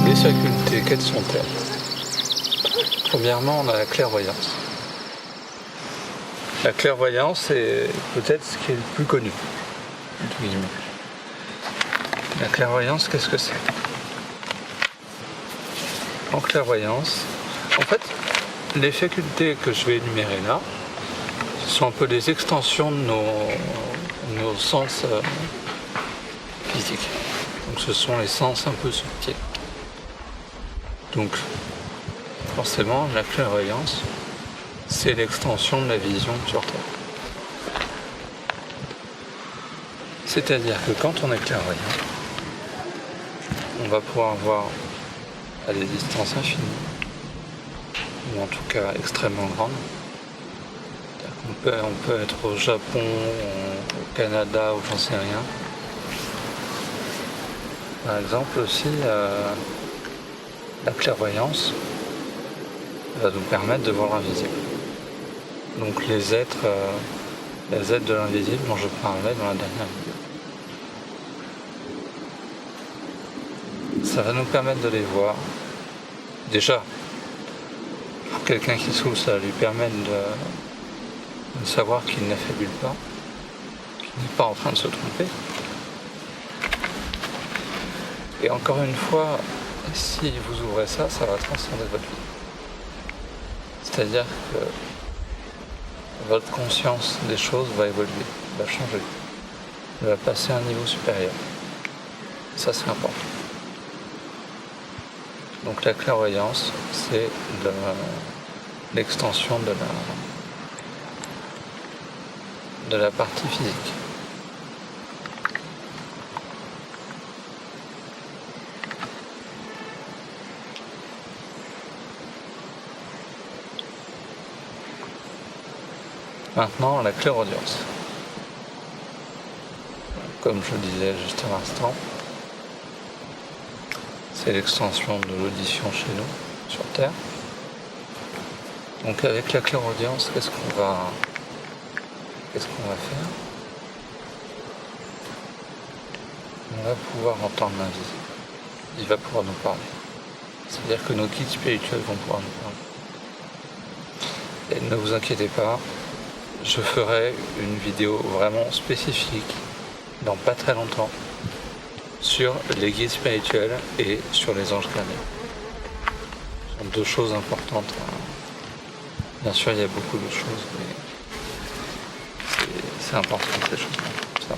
Les facultés, quelles sont-elles? Premièrement, on a la clairvoyance. La clairvoyance, c'est peut-être ce qui est le plus connu, entre guillemets. La clairvoyance, qu'est-ce que c'est? En clairvoyance, en fait, les facultés que je vais énumérer là, ce sont un peu des extensions de nos sens physiques. Donc ce sont les sens un peu subtils. Donc forcément, la clairvoyance, c'est l'extension de la vision sur Terre. C'est-à-dire que quand on est clairvoyant, on va pouvoir voir à des distances infinies, ou en tout cas extrêmement grandes. On peut être au Japon, au Canada, ou j'en sais rien. Par exemple aussi, la clairvoyance va nous permettre de voir l'invisible. Donc les êtres de l'invisible dont je parlais dans la dernière vidéo. Ça va nous permettre de les voir. Déjà, pour quelqu'un qui souffre, ça va lui permettre de savoir qu'il n'affabule pas, qu'il n'est pas en train de se tromper. Et encore une fois, si vous ouvrez ça, ça va transcender votre vie. C'est-à-dire que votre conscience des choses va évoluer, va changer, va passer à un niveau supérieur. Ça, c'est important. Donc la clairvoyance, c'est l'extension de la partie physique. Maintenant, la clairaudience. Comme je le disais juste à l'instant, c'est l'extension de l'audition chez nous, sur Terre. Donc avec la clairaudience, qu'est-ce qu'on va faire? On va pouvoir entendre l'invisible. Il va pouvoir nous parler. C'est-à-dire que nos guides spirituels vont pouvoir nous parler. Et ne vous inquiétez pas, je ferai une vidéo vraiment spécifique dans pas très longtemps sur les guides spirituels et sur les anges gardiens. Ce sont deux choses importantes. Bien sûr, il y a beaucoup d'autres choses, mais c'est important ces choses-là.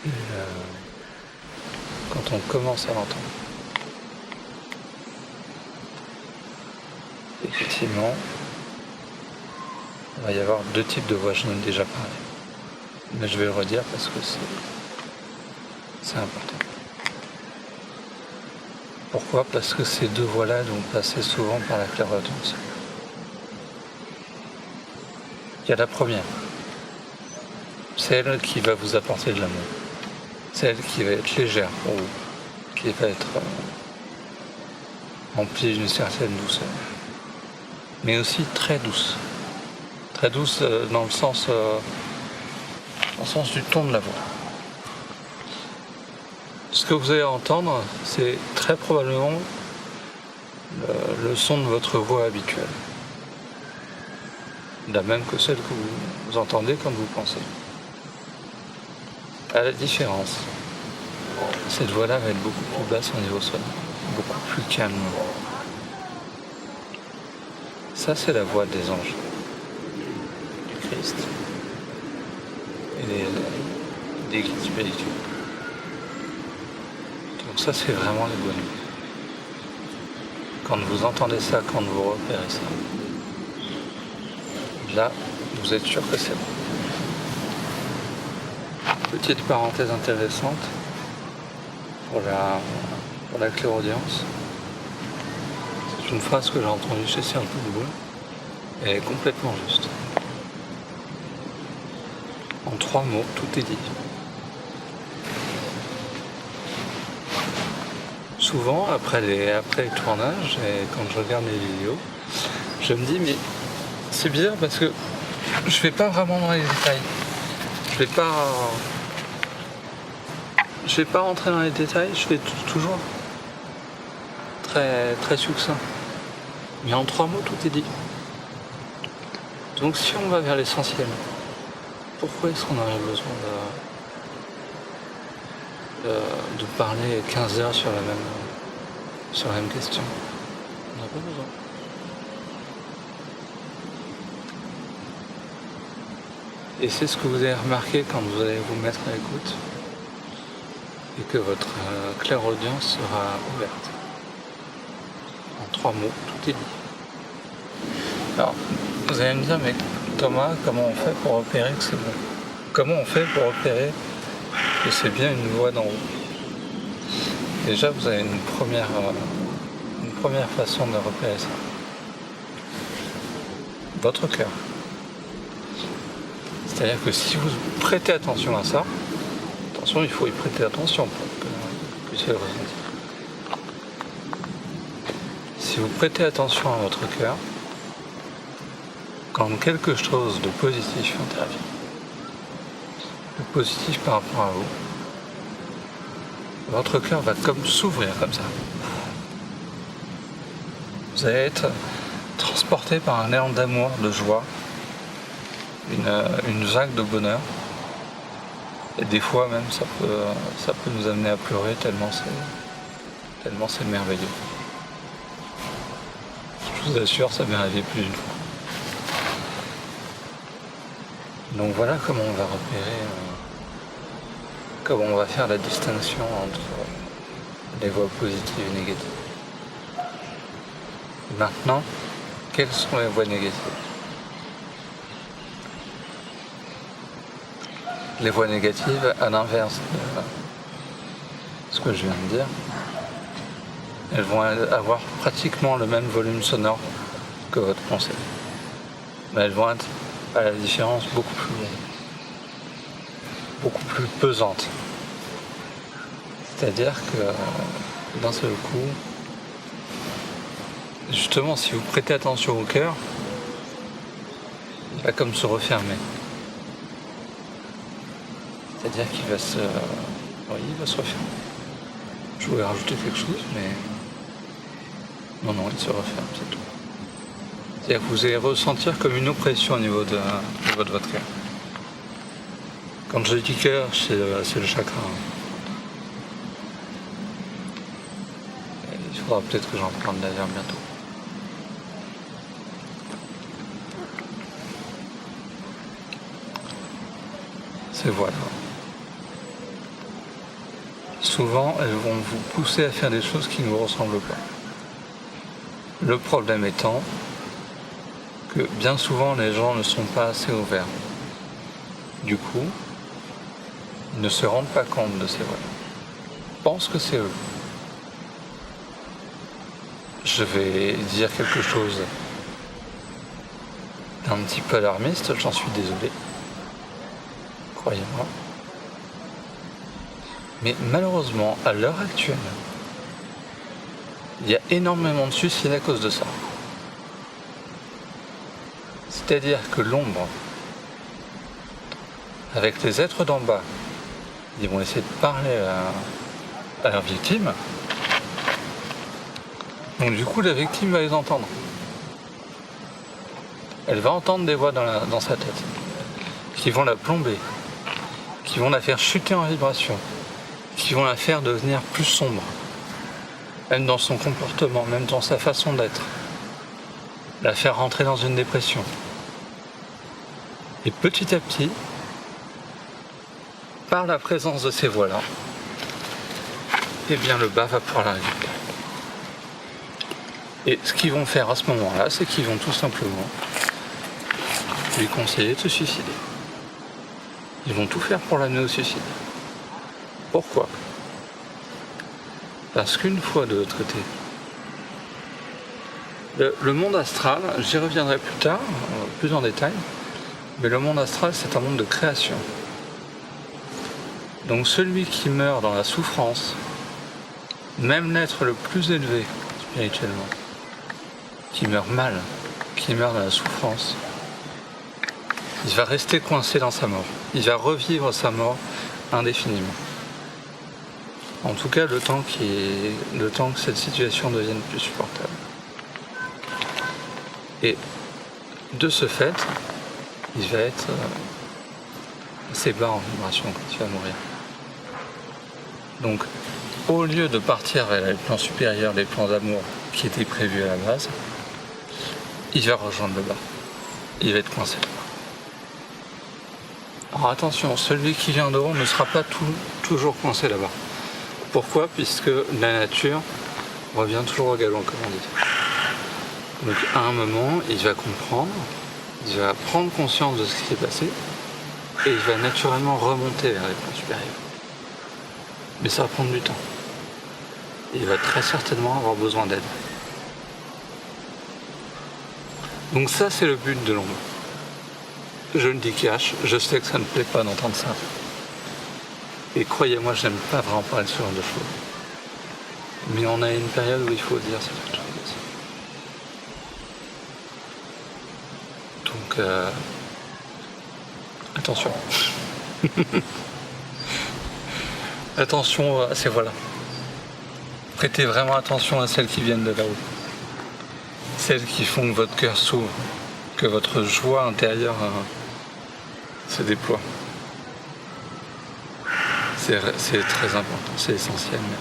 Et quand on commence à l'entendre, effectivement, il va y avoir deux types de voix, je n'en ai déjà parlé. Mais je vais le redire parce que c'est important. Pourquoi? Parce que ces deux voies-là vont passer souvent par la clairaudience. Il y a la première, celle qui va vous apporter de l'amour, celle qui va être légère pour vous, qui va être remplie d'une certaine douceur, mais aussi très douce. Très douce dans le sens du ton de la voix. Ce que vous allez entendre, c'est très probablement le son de votre voix habituelle. La même que celle que vous entendez quand vous pensez. À la différence, cette voix-là va être beaucoup plus basse au niveau sonore, beaucoup plus calme. Ça, c'est la voix des anges, du Christ et des guides spirituels. Donc ça, c'est vraiment les bonnes voix. Quand vous entendez ça, quand vous repérez ça, là, vous êtes sûr que c'est bon. Petite parenthèse intéressante pour la clairaudience. C'est une phrase que j'ai entendue chez Serge Boulou. Elle est complètement juste. En 3 mots, tout est dit. Souvent, après les tournages, et quand je regarde mes vidéos, je me dis, mais c'est bizarre parce que je vais pas vraiment dans les détails. Je vais pas rentrer dans les détails, je vais toujours très, très succinct. Mais en 3 mots, tout est dit. Donc si on va vers l'essentiel, pourquoi est-ce qu'on aurait besoin de parler 15 heures sur la même question? On n'a pas besoin. Et c'est ce que vous avez remarqué quand vous allez vous mettre à l'écoute et que votre clairaudience sera ouverte. En 3 mots, tout est dit. Alors, vous allez me dire, mais Thomas, comment on fait pour repérer que c'est bon? Comment on fait pour repérer que c'est bien une voix d'en haut? Déjà, vous avez une première façon de repérer ça. Votre cœur. C'est-à-dire que si vous prêtez attention à ça, attention, il faut y prêter attention pour que vous puissiez le ressentir. Si vous prêtez attention à votre cœur, quand quelque chose de positif intervient, de positif par rapport à vous, votre cœur va comme s'ouvrir comme ça. Vous allez être transporté par un élan d'amour, de joie, une vague de bonheur. Et des fois même ça peut nous amener à pleurer tellement c'est merveilleux. Je vous assure, ça m'est arrivé plus d'une fois. Donc voilà comment on va repérer, comment on va faire la distinction entre les voix positives et négatives. Maintenant, quelles sont les voix négatives? Les voix négatives, à l'inverse de ce que je viens de dire, elles vont avoir pratiquement le même volume sonore que votre pensée. Mais elles vont être, à la différence, beaucoup plus pesantes. C'est-à-dire que d'un seul coup, justement, si vous prêtez attention au cœur, il va comme se refermer. C'est-à-dire qu'il va se refermer. Je voulais rajouter quelque chose, mais non, il se referme, c'est tout. C'est-à-dire que vous allez ressentir comme une oppression au niveau de votre cœur. Quand je dis cœur, c'est le chakra. Il faudra peut-être que j'en parle d'ailleurs bientôt. Ces voix-là. Souvent, elles vont vous pousser à faire des choses qui ne vous ressemblent pas. Le problème étant que bien souvent, les gens ne sont pas assez ouverts. Du coup, ils ne se rendent pas compte de ces voix. Ils pensent que c'est eux. Je vais dire quelque chose d'un petit peu alarmiste, j'en suis désolé. Croyez-moi. Mais malheureusement, à l'heure actuelle, il y a énormément de suicides à cause de ça. C'est-à-dire que l'ombre, avec les êtres d'en bas, ils vont essayer de parler à leur victime. Donc du coup, la victime va les entendre. Elle va entendre des voix dans sa tête, qui vont la plomber, qui vont la faire chuter en vibration, qui vont la faire devenir plus sombre, même dans son comportement, même dans sa façon d'être, la faire rentrer dans une dépression. Et petit à petit, par la présence de ces voix-là, eh bien le bas va pouvoir la récupérer. Et ce qu'ils vont faire à ce moment-là, c'est qu'ils vont tout simplement lui conseiller de se suicider. Ils vont tout faire pour l'amener au suicide. Pourquoi? Parce qu'une fois de l'autre côté, le monde astral, j'y reviendrai plus tard, plus en détail, mais le monde astral, c'est un monde de création. Donc celui qui meurt dans la souffrance, même l'être le plus élevé spirituellement, qui meurt mal, qui s'il meurt de la souffrance, il va rester coincé dans sa mort. Il va revivre sa mort indéfiniment. En tout cas, le temps que cette situation devienne plus supportable. Et de ce fait, il va être assez bas en vibration quand il va mourir. Donc, au lieu de partir vers les plans supérieurs, les plans d'amour qui étaient prévus à la base, il va rejoindre le bas. Il va être coincé là-bas. Alors attention, celui qui vient d'en haut ne sera pas toujours coincé là-bas. Pourquoi ? Puisque la nature revient toujours au galop, comme on dit. Donc à un moment, il va comprendre, il va prendre conscience de ce qui s'est passé, et il va naturellement remonter vers les plans supérieurs. Mais ça va prendre du temps. Et il va très certainement avoir besoin d'aide. Donc ça, c'est le but de l'ombre. Je le dis cash, je sais que ça ne plaît pas d'entendre ça. Et croyez-moi, je n'aime pas vraiment parler de ce genre de choses. Mais on a une période où il faut dire certaines choses. Donc, attention. Attention à ces voix-là. Prêtez vraiment attention à celles qui viennent de là-haut. Celles qui font que votre cœur s'ouvre, que votre joie intérieure se déploie. C'est très important, c'est essentiel même.